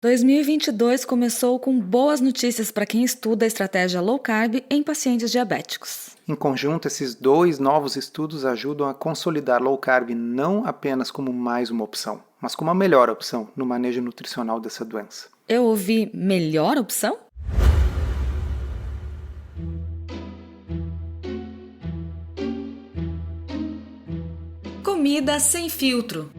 2022 começou com boas notícias para quem estuda a estratégia low carb em pacientes diabéticos. Em conjunto, esses dois novos estudos ajudam a consolidar low carb não apenas como mais uma opção, mas como a melhor opção no manejo nutricional dessa doença. Eu ouvi melhor opção? Comida sem filtro.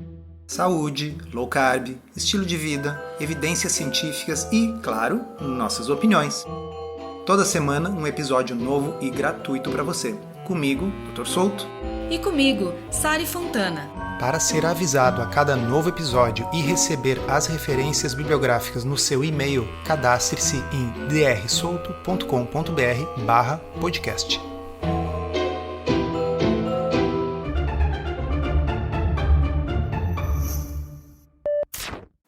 Saúde, low carb, estilo de vida, evidências científicas e, claro, nossas opiniões. Toda semana um episódio novo e gratuito para você. Comigo, Dr. Souto. E comigo, Sari Fontana. Para ser avisado a cada novo episódio e receber as referências bibliográficas no seu e-mail, cadastre-se em drsolto.com.br/podcast.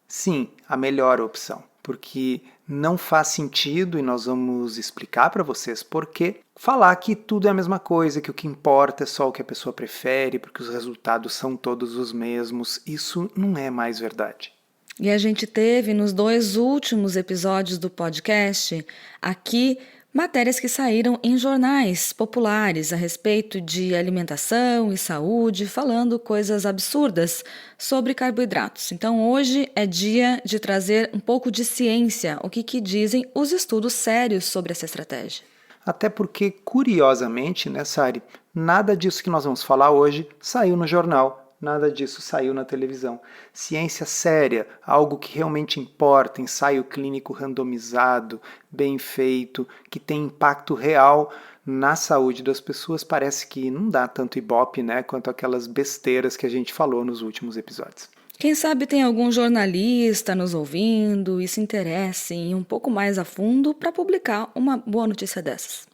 Sim, a melhor opção, porque não faz sentido, e nós vamos explicar para vocês por quê, falar que tudo é a mesma coisa, que o que importa é só o que a pessoa prefere, porque os resultados são todos os mesmos. Isso não é mais verdade. E a gente teve nos 2 últimos episódios do podcast aqui matérias que saíram em jornais populares a respeito de alimentação e saúde, falando coisas absurdas sobre carboidratos. Então hoje é dia de trazer um pouco de ciência, o que dizem os estudos sérios sobre essa estratégia. Até porque, curiosamente, né, Sari, nada disso que nós vamos falar hoje saiu no jornal. Nada disso saiu na televisão. Ciência séria, algo que realmente importa, ensaio clínico randomizado, bem feito, que tem impacto real na saúde das pessoas, parece que não dá tanto ibope, né, quanto aquelas besteiras que a gente falou nos últimos episódios. Quem sabe tem algum jornalista nos ouvindo e se interesse em ir um pouco mais a fundo para publicar uma boa notícia dessas.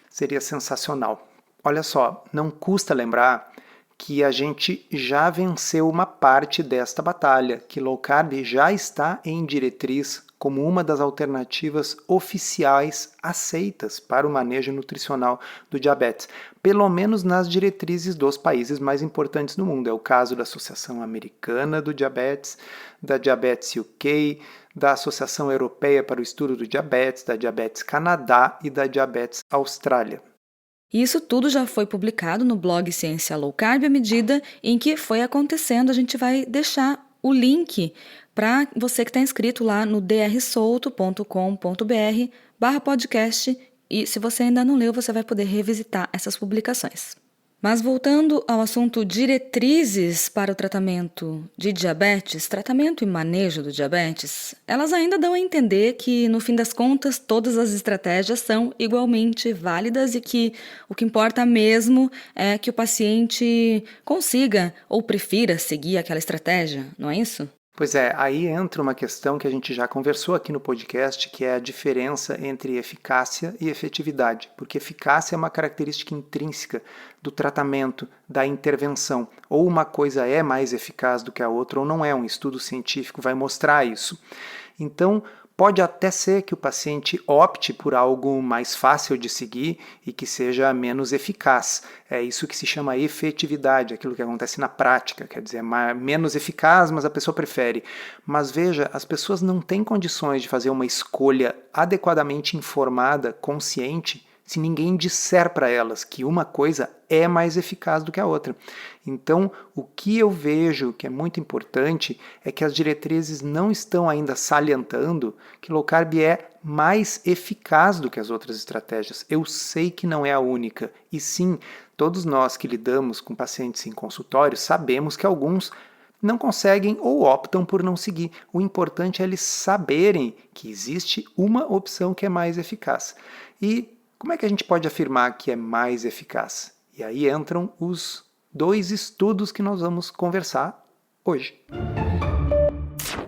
Seria sensacional. Olha só, não custa lembrar que a gente já venceu uma parte desta batalha, que low carb já está em diretriz como uma das alternativas oficiais aceitas para o manejo nutricional do diabetes, pelo menos nas diretrizes dos países mais importantes do mundo. É o caso da Associação Americana do Diabetes, da Diabetes UK, da Associação Europeia para o Estudo do Diabetes, da Diabetes Canadá e da Diabetes Austrália. E isso tudo já foi publicado no blog Ciência Low Carb. À medida em que foi acontecendo, a gente vai deixar o link para você que está inscrito lá no drsolto.com.br/podcast. E se você ainda não leu, você vai poder revisitar essas publicações. Mas voltando ao assunto diretrizes para o tratamento de diabetes, tratamento e manejo do diabetes, elas ainda dão a entender que, no fim das contas, todas as estratégias são igualmente válidas e que o que importa mesmo é que o paciente consiga ou prefira seguir aquela estratégia, não é isso? Pois é, aí entra uma questão que a gente já conversou aqui no podcast, que é a diferença entre eficácia e efetividade, porque eficácia é uma característica intrínseca do tratamento, da intervenção. Ou uma coisa é mais eficaz do que a outra, ou não é. Um estudo científico vai mostrar isso. Então, pode até ser que o paciente opte por algo mais fácil de seguir e que seja menos eficaz. É isso que se chama efetividade, aquilo que acontece na prática, quer dizer, menos eficaz, mas a pessoa prefere. Mas veja, as pessoas não têm condições de fazer uma escolha adequadamente informada, consciente, se ninguém disser para elas que uma coisa é mais eficaz do que a outra. Então, o que eu vejo que é muito importante é que as diretrizes não estão ainda salientando que low carb é mais eficaz do que as outras estratégias. Eu sei que não é a única. E sim, todos nós que lidamos com pacientes em consultório sabemos que alguns não conseguem ou optam por não seguir. O importante é eles saberem que existe uma opção que é mais eficaz. E como é que a gente pode afirmar que é mais eficaz? E aí entram os 2 estudos que nós vamos conversar hoje.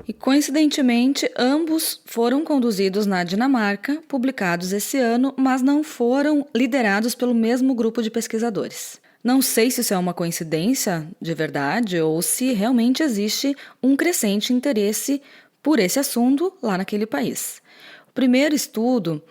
E coincidentemente, ambos foram conduzidos na Dinamarca, publicados esse ano, mas não foram liderados pelo mesmo grupo de pesquisadores. Não sei se isso é uma coincidência de verdade ou se realmente existe um crescente interesse por esse assunto lá naquele país. O primeiro estudo,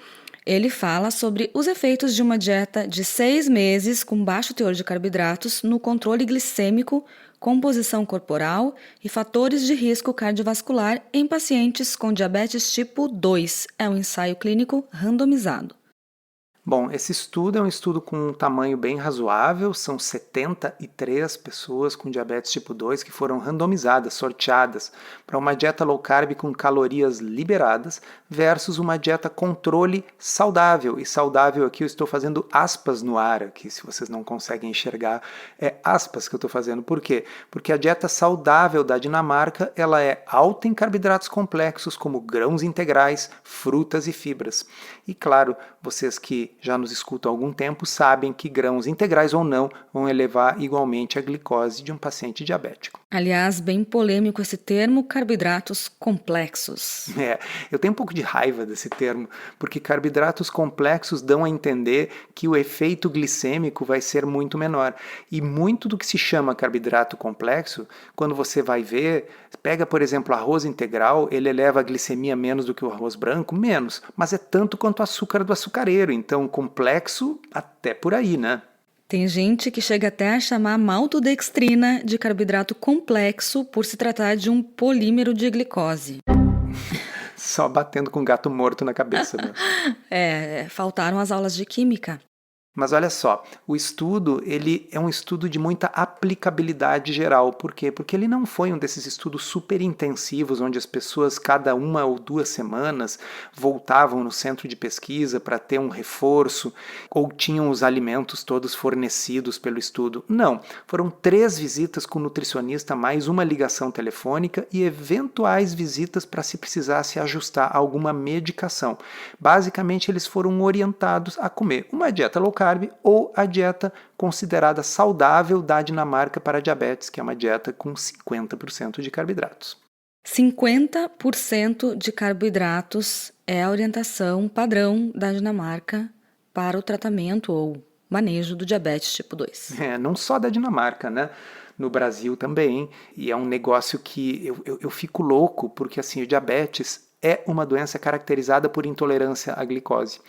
ele fala sobre os efeitos de uma dieta de 6 meses com baixo teor de carboidratos no controle glicêmico composição corporal e fatores de risco cardiovascular em pacientes com diabetes tipo 2. É um ensaio clínico randomizado. Bom, esse estudo é um estudo com um tamanho bem razoável, são 73 pessoas com diabetes tipo 2 que foram randomizadas, sorteadas, para uma dieta low carb com calorias liberadas versus uma dieta controle saudável. E saudável aqui eu estou fazendo aspas no ar, aqui se vocês não conseguem enxergar, é aspas que eu estou fazendo. Por quê? Porque a dieta saudável da Dinamarca, ela é alta em carboidratos complexos como grãos integrais, frutas e fibras. E claro, vocês que já nos escutam há algum tempo sabem que grãos integrais ou não vão elevar igualmente a glicose de um paciente diabético. Aliás, bem polêmico esse termo, carboidratos complexos. Eu tenho um pouco de raiva desse termo, porque carboidratos complexos dão a entender que o efeito glicêmico vai ser muito menor. E muito do que se chama carboidrato complexo, quando você vai ver, pega, por exemplo, arroz integral, ele eleva a glicemia menos do que o arroz branco? Menos, mas é tanto quanto o açúcar do açucareiro, então complexo até por aí, né? Tem gente que chega até a chamar a maltodextrina de carboidrato complexo por se tratar de um polímero de glicose. Só batendo com gato morto na cabeça, né? Faltaram as aulas de química. Mas olha só, o estudo ele é um estudo de muita aplicabilidade geral. Por quê? Porque ele não foi um desses estudos super intensivos, onde as pessoas, cada 1 ou 2 semanas, voltavam no centro de pesquisa para ter um reforço, ou tinham os alimentos todos fornecidos pelo estudo. Não, foram 3 visitas com o nutricionista, mais uma ligação telefônica e eventuais visitas para se precisasse ajustar alguma medicação. Basicamente, eles foram orientados a comer uma dieta low carb ou a dieta considerada saudável da Dinamarca para diabetes, que é uma dieta com 50% de carboidratos. 50% de carboidratos é a orientação padrão da Dinamarca para o tratamento ou manejo do diabetes tipo 2. Não só da Dinamarca, né? No Brasil também, e é um negócio que eu fico louco, porque assim, o diabetes é uma doença caracterizada por intolerância à glicose.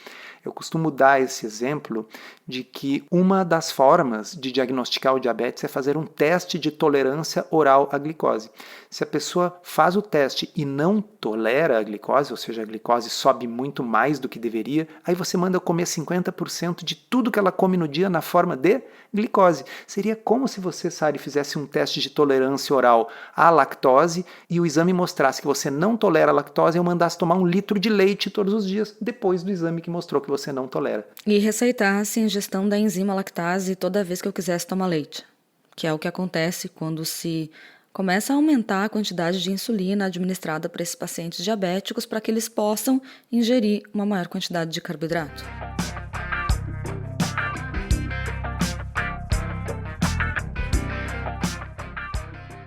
Eu costumo dar esse exemplo de que uma das formas de diagnosticar o diabetes é fazer um teste de tolerância oral à glicose. Se a pessoa faz o teste e não tolera a glicose, ou seja, a glicose sobe muito mais do que deveria, aí você manda comer 50% de tudo que ela come no dia na forma de glicose. Seria como se você, Sari, fizesse um teste de tolerância oral à lactose e o exame mostrasse que você não tolera a lactose e eu mandasse tomar 1 litro de leite todos os dias, depois do exame que mostrou que você não tolera. E receitasse a ingestão da enzima lactase toda vez que eu quisesse tomar leite, que é o que acontece quando se começa a aumentar a quantidade de insulina administrada para esses pacientes diabéticos para que eles possam ingerir uma maior quantidade de carboidrato.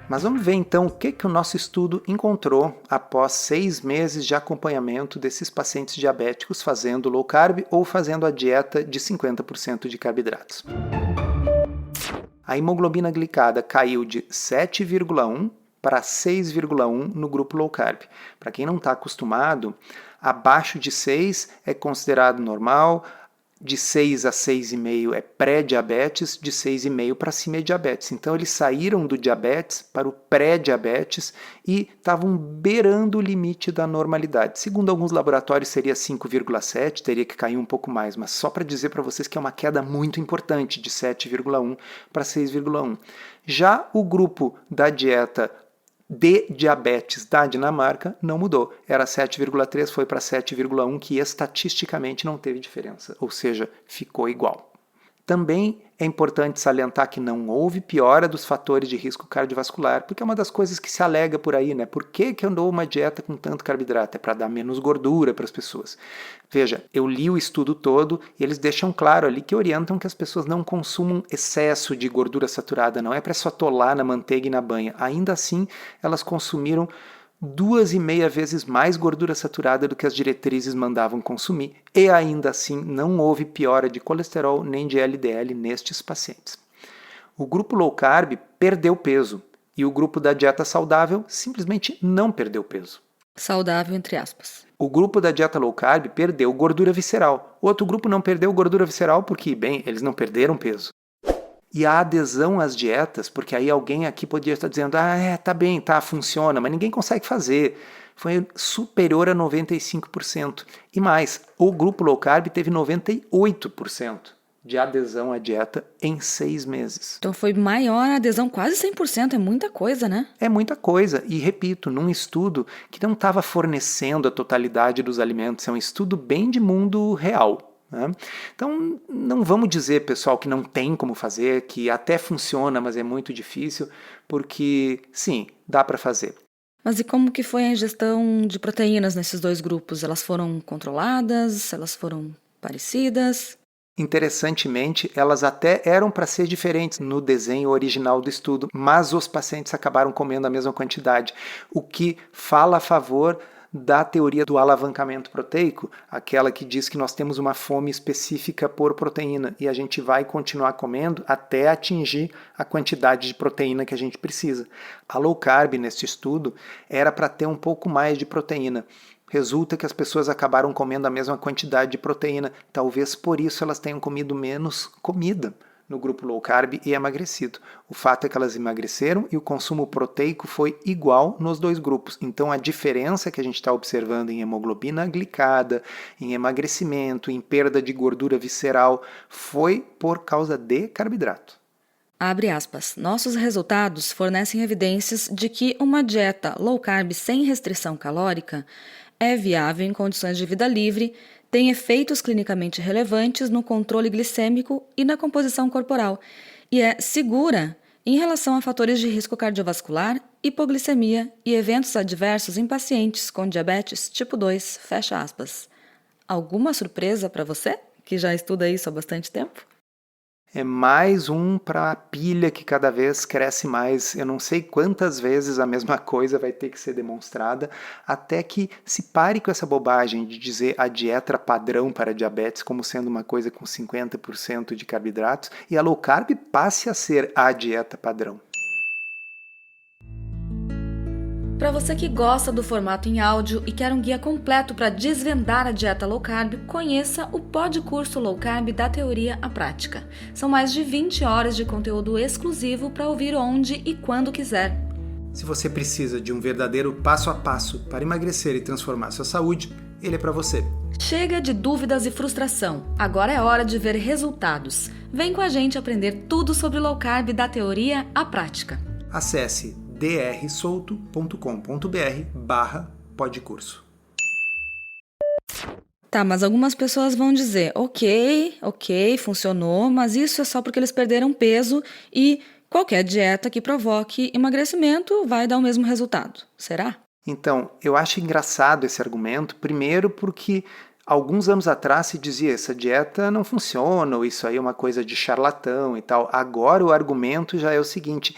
Mas vamos ver então o que o nosso estudo encontrou após 6 meses de acompanhamento desses pacientes diabéticos fazendo low carb ou fazendo a dieta de 50% de carboidratos. A hemoglobina glicada caiu de 7,1 para 6,1 no grupo low carb. Para quem não está acostumado, abaixo de 6 é considerado normal, de 6 a 6,5 é pré-diabetes, de 6,5 para cima é diabetes. Então eles saíram do diabetes para o pré-diabetes e estavam beirando o limite da normalidade. Segundo alguns laboratórios seria 5,7, teria que cair um pouco mais, mas só para dizer para vocês que é uma queda muito importante, de 7,1 para 6,1. Já o grupo da dieta de diabetes da Dinamarca não mudou. Era 7,3, foi para 7,1, que estatisticamente não teve diferença, ou seja, ficou igual. Também é importante salientar que não houve piora dos fatores de risco cardiovascular, porque é uma das coisas que se alega por aí, né? Por que eu dou uma dieta com tanto carboidrato? É para dar menos gordura para as pessoas. Veja, eu li o estudo todo e eles deixam claro ali que orientam que as pessoas não consumam excesso de gordura saturada, não é para só atolar na manteiga e na banha. Ainda assim, elas consumiram 2,5 vezes mais gordura saturada do que as diretrizes mandavam consumir, e ainda assim não houve piora de colesterol nem de LDL nestes pacientes. O grupo low carb perdeu peso e o grupo da dieta saudável simplesmente não perdeu peso. Saudável, entre aspas. O grupo da dieta low carb perdeu gordura visceral. O outro grupo não perdeu gordura visceral porque, bem, eles não perderam peso. E a adesão às dietas, porque aí alguém aqui podia estar dizendo, tá bem, funciona, mas ninguém consegue fazer, foi superior a 95%. E mais, o grupo low carb teve 98% de adesão à dieta em 6 meses. Então foi maior a adesão, quase 100%, é muita coisa, né? É muita coisa, e repito, num estudo que não estava fornecendo a totalidade dos alimentos, é um estudo bem de mundo real. Né? Então, não vamos dizer, pessoal, que não tem como fazer, que até funciona, mas é muito difícil, porque sim, dá para fazer. Mas e como que foi a ingestão de proteínas nesses dois grupos? Elas foram controladas? Elas foram parecidas? Interessantemente, elas até eram para ser diferentes no desenho original do estudo, mas os pacientes acabaram comendo a mesma quantidade, o que fala a favor da teoria do alavancamento proteico, aquela que diz que nós temos uma fome específica por proteína e a gente vai continuar comendo até atingir a quantidade de proteína que a gente precisa. A low carb, neste estudo, era para ter um pouco mais de proteína. Resulta que as pessoas acabaram comendo a mesma quantidade de proteína. Talvez por isso elas tenham comido menos comida no grupo low carb e emagrecido. O fato é que elas emagreceram e o consumo proteico foi igual nos dois grupos. Então a diferença que a gente está observando em hemoglobina glicada, em emagrecimento, em perda de gordura visceral, foi por causa de carboidrato. Abre aspas. Nossos resultados fornecem evidências de que uma dieta low carb sem restrição calórica é viável em condições de vida livre, tem efeitos clinicamente relevantes no controle glicêmico e na composição corporal e é segura em relação a fatores de risco cardiovascular, hipoglicemia e eventos adversos em pacientes com diabetes tipo 2, fecha aspas. Alguma surpresa para você, que já estuda isso há bastante tempo? É mais um para a pilha que cada vez cresce mais. Eu não sei quantas vezes a mesma coisa vai ter que ser demonstrada até que se pare com essa bobagem de dizer a dieta padrão para diabetes como sendo uma coisa com 50% de carboidratos e a low carb passe a ser a dieta padrão. Para você que gosta do formato em áudio e quer um guia completo para desvendar a dieta low carb, conheça o Podcurso Low Carb da Teoria à Prática. São mais de 20 horas de conteúdo exclusivo para ouvir onde e quando quiser. Se você precisa de um verdadeiro passo a passo para emagrecer e transformar sua saúde, ele é para você. Chega de dúvidas e frustração. Agora é hora de ver resultados. Vem com a gente aprender tudo sobre low carb da Teoria à Prática. Acesse drsolto.com.br/podcurso. Tá, mas algumas pessoas vão dizer, ok, funcionou, mas isso é só porque eles perderam peso e qualquer dieta que provoque emagrecimento vai dar o mesmo resultado. Será? Então, eu acho engraçado esse argumento, primeiro porque alguns anos atrás se dizia essa dieta não funciona, ou isso aí é uma coisa de charlatão e tal. Agora o argumento já é o seguinte,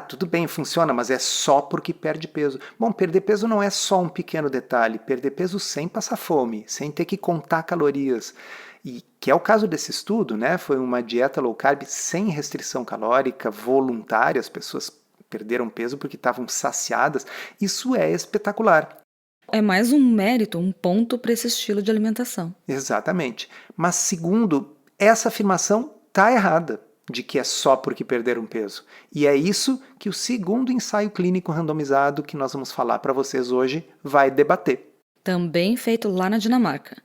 tudo bem, funciona, mas é só porque perde peso. Bom, perder peso não é só um pequeno detalhe, perder peso sem passar fome, sem ter que contar calorias. E que é o caso desse estudo, né? Foi uma dieta low carb sem restrição calórica, voluntária, as pessoas perderam peso porque estavam saciadas. Isso é espetacular. É mais um mérito, um ponto para esse estilo de alimentação. Exatamente. Mas segundo, essa afirmação está errada, de que é só porque perderam peso. E é isso que o segundo ensaio clínico randomizado que nós vamos falar para vocês hoje vai debater. Também feito lá na Dinamarca.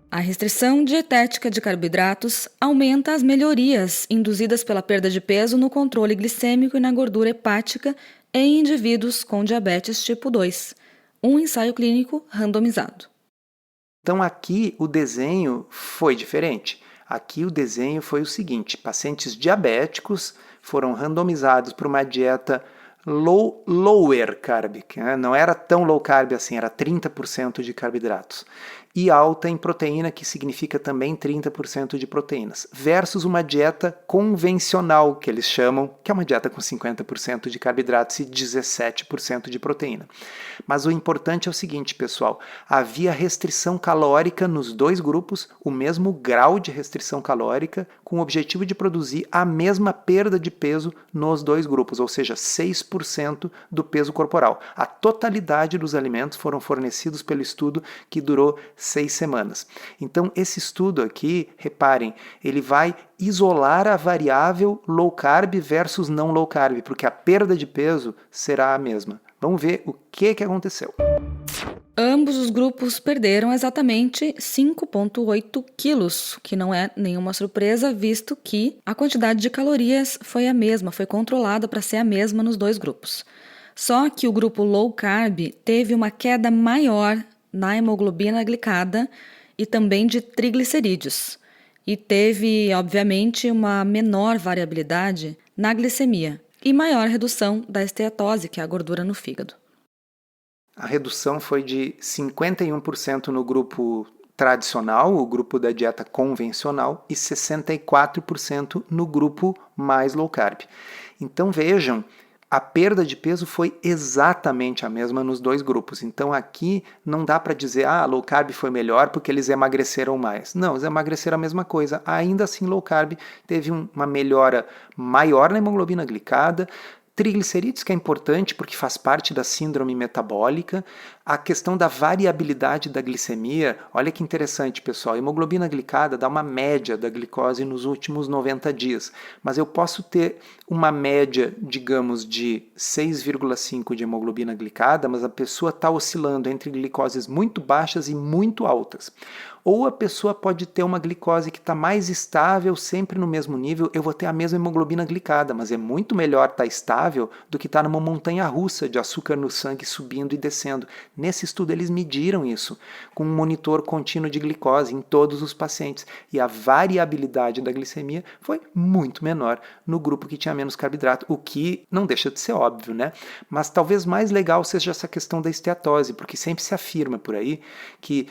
A restrição dietética de carboidratos aumenta as melhorias induzidas pela perda de peso no controle glicêmico e na gordura hepática em indivíduos com diabetes tipo 2. Um ensaio clínico randomizado. Então aqui o desenho foi diferente. Aqui o desenho foi o seguinte, pacientes diabéticos foram randomizados para uma dieta lower carb, não era tão low carb assim, era 30% de carboidratos. E alta em proteína, que significa também 30% de proteínas, versus uma dieta convencional, que eles chamam, que é uma dieta com 50% de carboidratos e 17% de proteína. Mas o importante é o seguinte, pessoal, havia restrição calórica nos dois grupos, o mesmo grau de restrição calórica, com o objetivo de produzir a mesma perda de peso nos dois grupos, ou seja, 6% do peso corporal. A totalidade dos alimentos foram fornecidos pelo estudo, que durou 6 semanas. Então, esse estudo aqui, reparem, ele vai isolar a variável low carb versus não low carb, porque a perda de peso será a mesma. Vamos ver o que aconteceu. Ambos os grupos perderam exatamente 5,8 quilos, que não é nenhuma surpresa, visto que a quantidade de calorias foi a mesma, foi controlada para ser a mesma nos dois grupos. Só que o grupo low carb teve uma queda maior na hemoglobina glicada e também de triglicerídeos. E teve, obviamente, uma menor variabilidade na glicemia e maior redução da esteatose, que é a gordura no fígado. A redução foi de 51% no grupo tradicional, o grupo da dieta convencional, e 64% no grupo mais low carb. Então vejam, a perda de peso foi exatamente a mesma nos dois grupos. Então aqui não dá para dizer low carb foi melhor porque eles emagreceram mais. Não, eles emagreceram a mesma coisa. Ainda assim, low carb teve uma melhora maior na hemoglobina glicada, triglicerídeos, que é importante porque faz parte da síndrome metabólica, a questão da variabilidade da glicemia. Olha que interessante, pessoal, a hemoglobina glicada dá uma média da glicose nos últimos 90 dias, mas eu posso ter uma média, digamos, de 6,5 de hemoglobina glicada, mas a pessoa está oscilando entre glicoses muito baixas e muito altas. Ou a pessoa pode ter uma glicose que está mais estável, sempre no mesmo nível, eu vou ter a mesma hemoglobina glicada, mas é muito melhor estar estável do que estar numa montanha-russa de açúcar no sangue subindo e descendo. Nesse estudo eles mediram isso, com um monitor contínuo de glicose em todos os pacientes, e a variabilidade da glicemia foi muito menor no grupo que tinha menos carboidrato, o que não deixa de ser óbvio, né? Mas talvez mais legal seja essa questão da esteatose, porque sempre se afirma por aí que,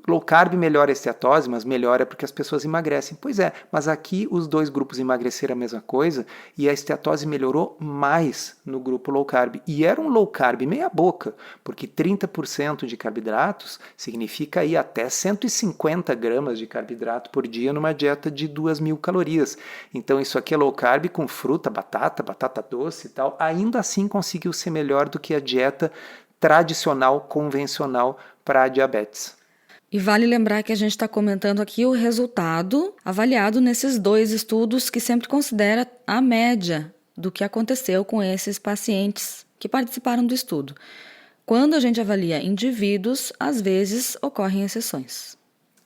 low carb melhora a esteatose, mas melhora porque as pessoas emagrecem. Pois é, mas aqui os dois grupos emagreceram a mesma coisa e a esteatose melhorou mais no grupo low carb. E era um low carb meia boca, porque 30% de carboidratos significa aí até 150 gramas de carboidrato por dia numa dieta de 2.000 calorias. Então isso aqui é low carb com fruta, batata doce e tal. Ainda assim conseguiu ser melhor do que a dieta tradicional, convencional para a diabetes. E vale lembrar que a gente está comentando aqui o resultado avaliado nesses dois estudos que sempre considera a média do que aconteceu com esses pacientes que participaram do estudo. Quando a gente avalia indivíduos, às vezes ocorrem exceções.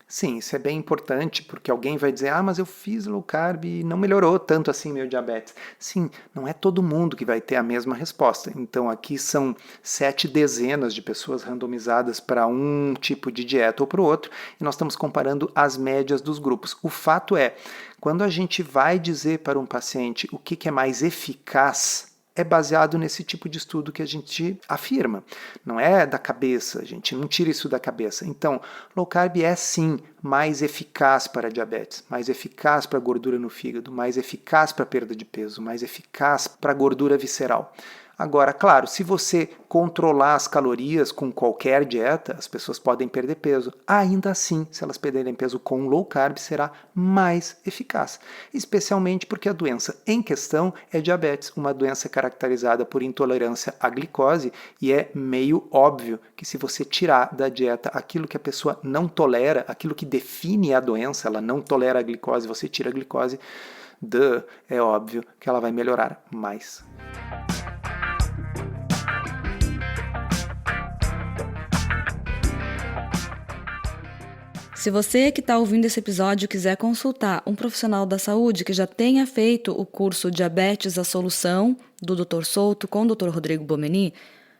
Sim, isso é bem importante, porque alguém vai dizer, mas eu fiz low carb e não melhorou tanto assim meu diabetes. Sim, não é todo mundo que vai ter a mesma resposta. Então aqui são 7 dezenas de pessoas randomizadas para um tipo de dieta ou para o outro, e nós estamos comparando as médias dos grupos. O fato é, quando a gente vai dizer para um paciente o que é mais eficaz, é baseado nesse tipo de estudo que a gente afirma. Não é da cabeça, a gente não tira isso da cabeça. Então, low carb é sim mais eficaz para a diabetes, mais eficaz para a gordura no fígado, mais eficaz para a perda de peso, mais eficaz para a gordura visceral. Agora, claro, se você controlar as calorias com qualquer dieta, as pessoas podem perder peso. Ainda assim, se elas perderem peso com low carb, será mais eficaz. Especialmente porque a doença em questão é diabetes, uma doença caracterizada por intolerância à glicose, e é meio óbvio que se você tirar da dieta aquilo que a pessoa não tolera, aquilo que define a doença, ela não tolera a glicose, você tira a glicose, é óbvio que ela vai melhorar mais. Se você que está ouvindo esse episódio quiser consultar um profissional da saúde que já tenha feito o curso Diabetes a Solução, do Dr. Souto com o Dr. Rodrigo Bomeni,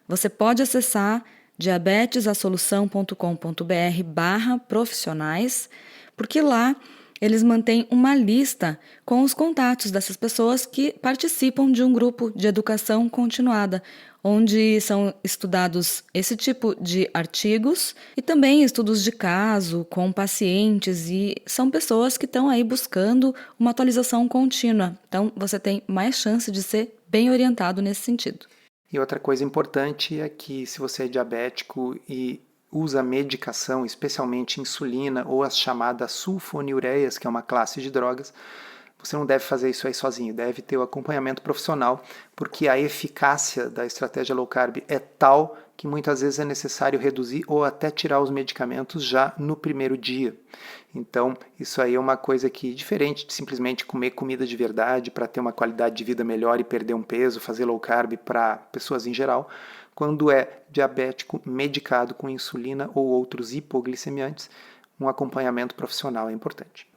você pode acessar diabetesasolução.com.br/profissionais, porque lá eles mantêm uma lista com os contatos dessas pessoas que participam de um grupo de educação continuada, onde são estudados esse tipo de artigos e também estudos de caso com pacientes, e são pessoas que estão aí buscando uma atualização contínua. Então, você tem mais chance de ser bem orientado nesse sentido. E outra coisa importante é que se você é diabético e usa medicação, especialmente insulina ou as chamadas sulfonilureias, que é uma classe de drogas, você não deve fazer isso aí sozinho, deve ter o acompanhamento profissional, porque a eficácia da estratégia low carb é tal que muitas vezes é necessário reduzir ou até tirar os medicamentos já no primeiro dia. Então, isso aí é uma coisa que, diferente de simplesmente comer comida de verdade para ter uma qualidade de vida melhor e perder um peso, fazer low carb para pessoas em geral, quando é diabético medicado com insulina ou outros hipoglicemiantes, um acompanhamento profissional é importante.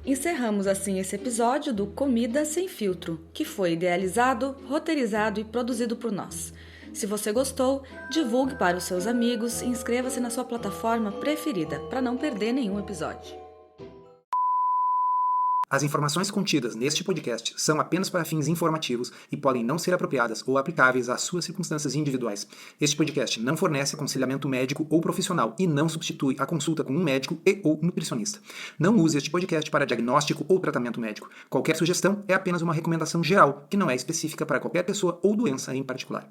Encerramos assim esse episódio do Comida Sem Filtro, que foi idealizado, roteirizado e produzido por nós. Se você gostou, divulgue para os seus amigos e inscreva-se na sua plataforma preferida para não perder nenhum episódio. As informações contidas neste podcast são apenas para fins informativos e podem não ser apropriadas ou aplicáveis às suas circunstâncias individuais. Este podcast não fornece aconselhamento médico ou profissional e não substitui a consulta com um médico ou nutricionista. Não use este podcast para diagnóstico ou tratamento médico. Qualquer sugestão é apenas uma recomendação geral, que não é específica para qualquer pessoa ou doença em particular.